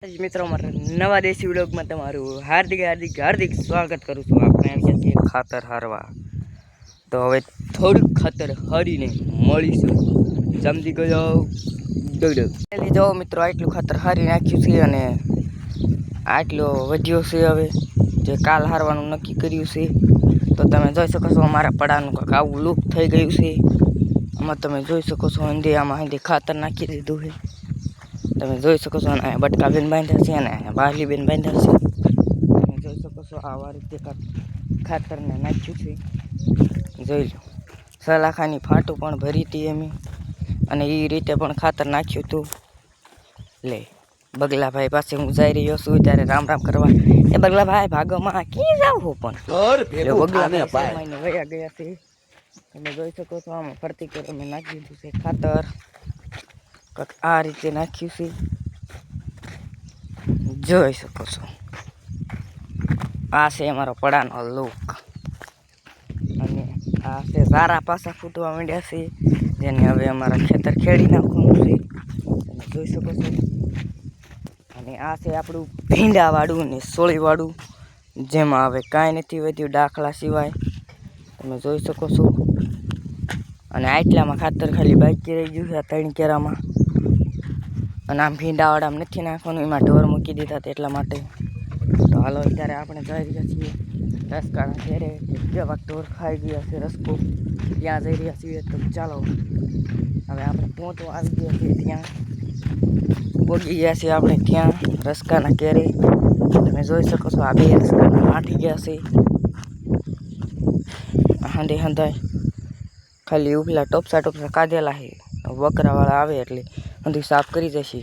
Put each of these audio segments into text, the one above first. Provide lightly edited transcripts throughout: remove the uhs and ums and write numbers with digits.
મિત્રો મારા નવા દેશી વ્લોગમાં તમારું હાર્દિક સ્વાગત કરું છું। આપણે આવી ગયા છીએ ખાતર હારવા, તો હવે થોડુંક ખાતર હારીને મળીશું। સમજી ગયો એટલે જો મિત્રો આટલું ખાતર હારી નાખ્યું છે અને આટલો વધ્યો છે। હવે જે કાલ હારવાનું નક્કી કર્યું છે, તો તમે જોઈ શકો છો અમારા પડાનું કાંક આવું લુક થઈ ગયું છે। આમાં તમે જોઈ શકો છો હંધી આમાં હંધી ખાતર નાખી દીધું છે। તમે જોઈ શકો છો અને બટકા બેન બાંધ્યા છે અને બારલી બેન બાંધ્યા છે। તમે જોઈ શકો છો આવા રીતે ખાતરને નાખ્યું છે। જોઈ લો, સલાખાની ફાંટું પણ ભરી હતી અમે, અને એ રીતે પણ ખાતર નાખ્યું હતું। લે બગલાભાઈ પાસે હું જઈ રહ્યો છું ત્યારે રામ રામ કરવા। એ બગલાભાઈ ભાગોમાં ક્યાં જાવ હો? પણ બગલાભાઈ વયા ગયા છે। તમે જોઈ શકો છો આમાં ફરતી કરી મેં નાખી દીધું છે ખાતર, આ રીતે નાખ્યું છે। જોઈ શકો છો આ છે અમારો પડાનો લુક, અને આ છે સારા પાસા ફૂટવા માંડ્યા છે, જેને હવે અમારા ખેતર ખેડી નાખવાનું છે। તમે જોઈ શકો છો, અને આ છે આપણું ભીંડાવાળું ને સોળીવાળું, જેમાં હવે કાંઈ નથી વધ્યું દાખલા સિવાય। તમે જોઈ શકો છો, અને આટલામાં ખાતર ખાલી બાકી રહી ગયું છે આ 3 કેરામાં, અને આમ ભીંડાવાળામાં નથી નાખવાનું, એમાં ઢોર મૂકી દીધા એટલા માટે। તો હાલો અત્યારે આપણે જઈ રહ્યા છીએ રસકાના ઘેરે, જેવા ઢોર ખાઈ ગયા છે રસકો, ત્યાં જઈ રહ્યા છીએ। તો ચાલો હવે આપણે પહોંચવા આવી ગયા છીએ, ત્યાં પહોંચી ગયા છીએ આપણે ત્યાં રસકાના ઘેરે। તમે જોઈ શકો છો આ 2 રસકાના ફાટી ગયા છે, હાંડે હાંધાય ખાલી ઉપલા ટોપસા કાઢેલા છે, વકરાવાળા આવે એટલે અંધી સાફ કરી જશે।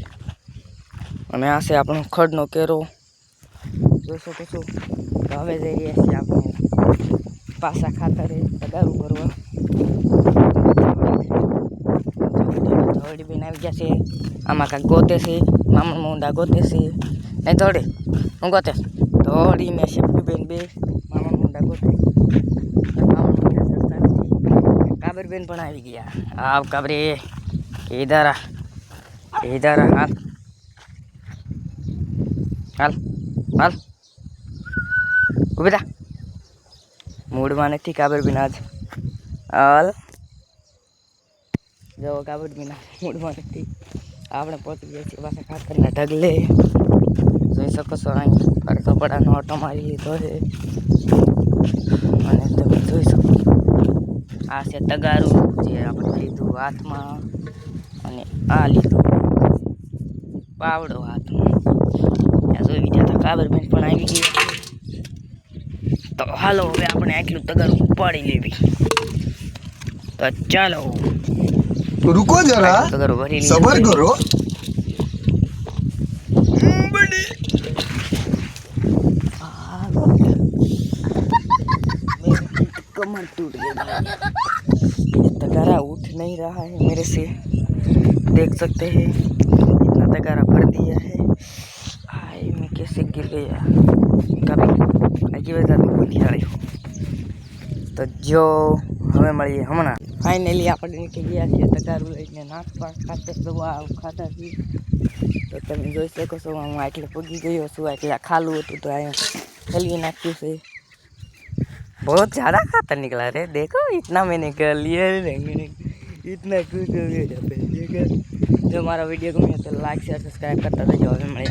અને આ છે આપણો ખડનો કેરો, જોઈ શકો છો। તો હવે જઈ રહ્યા છીએ આપણે પાછા ખાતરે તગારું ભરવા। ધોળી બેન આવી ગયા છે, આમાં કાંઈક ગોતે છે, મામા મુંડા ગોતે છે, નહીં ધોળે હું ગોતે ધોળી ને શેપટી બેન 2 મામા મુંડા ગોતે। કાબર બેન પણ આવી ગયા, આવ કાબરે ઇધર હાલ હાલ હાલ ઉભી થા, મૂડમાં નથી કાબર બેન આજ। હાલ જો કાબર બેન મૂડમાં નથી। આપણે પહોંચી ગયા છીએ પાછા ખાતરના ઢગલે, જોઈ શકો છો અહીં ફરતો પડાનો ઓટો મારી લીધો છે। અને તમે જોઈ શકો આ છે તગારું, જે આપણે લીધું હાથમાં, અને આ લીધું પાવડો હાથમાં। ત્યાં જોઈ ગયા હતા કાબર બેન પણ આવી ગઈ। તો હાલો હવે આપણે આટલું તગારું ઉપાડી લેવી। તો ચાલો रुको जरा, सबर करो। कमर टूट गई, तगारा उठ नहीं रहा है मेरे से, देख सकते हैं इतना तगारा भर दिया है। हाय मैं कैसे गिर गया कभी आगे वजह तो भूल गया। तो जो હવે મળીએ હમણાં। ફાઇનલી આપણે નીકળી ગયા છીએ તગારું લઈને નાખવા ખાતર દવા ખાતા છીએ। તો તમે જોઈ શકો છો હું આટલે પગી ગયો છું, એટલે ખાલું હતું તો અહીંયા ખલી નાખ્યું છે। बहुत ज़्यादा खातर निकला रे, देखो इतना मैंने कर लिया है, इतना कुछ हो गया। जो हमारा वीडियो को तो लाइक शेयर सब्सक्राइब करता था। जो हमें